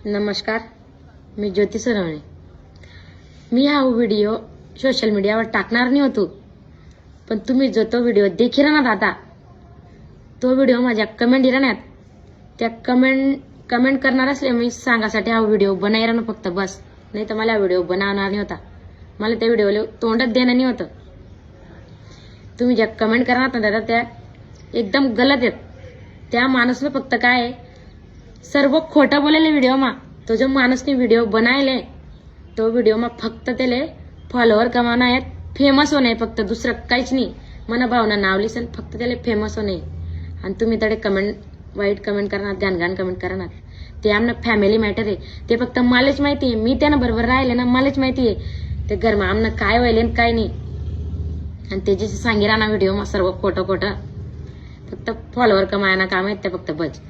नमस्कार, मी ज्योती सोनवणे. मी हा video social मीडियावर टाकणार नाही होतो, पण तुम्ही जो तो व्हिडिओ देखील ना दादा, तो व्हिडिओ माझ्या कमेंट राहण्यात त्या कमेंट करणार असले मी सांगासाठी हा व्हिडिओ बनायला ना फक्त बस. नाही तर मला व्हिडिओ बनवणार नाही होता. मला त्या व्हिडिओला तोंडच देणं नाही होतं. तुम्ही ज्या कमेंट करणार ना दादा त्या एकदम गलत आहेत. त्या माणूसने फक्त काय आहे, सर्व खोटं बोलेले व्हिडिओ मा तो जो माणूसने व्हिडिओ बनायले तो व्हिडिओ मा फक्त त्याले फॉलोअर कमावणं आहेत, फेमस होणे फक्त, दुसरं काहीच नाही. मना भावना नाव लिसन फक्त त्याला फेमस होणे. आणि तुम्ही तडे वाईट कमेंट करणार, घाण कमेंट करणार, ते आमना फॅमिली मॅटर आहे. ते फक्त मलाच माहिती आहे. मी त्यानं बरोबर राहिले ना, मलाच माहिती आहे ते घरमा आमनं काय व्हायले काय नाही. आणि ते जे सांगे राहणार व्हिडिओ मा सर्व खोटं फक्त फॉलोअर कमायना काम आहेत ते फक्त बस.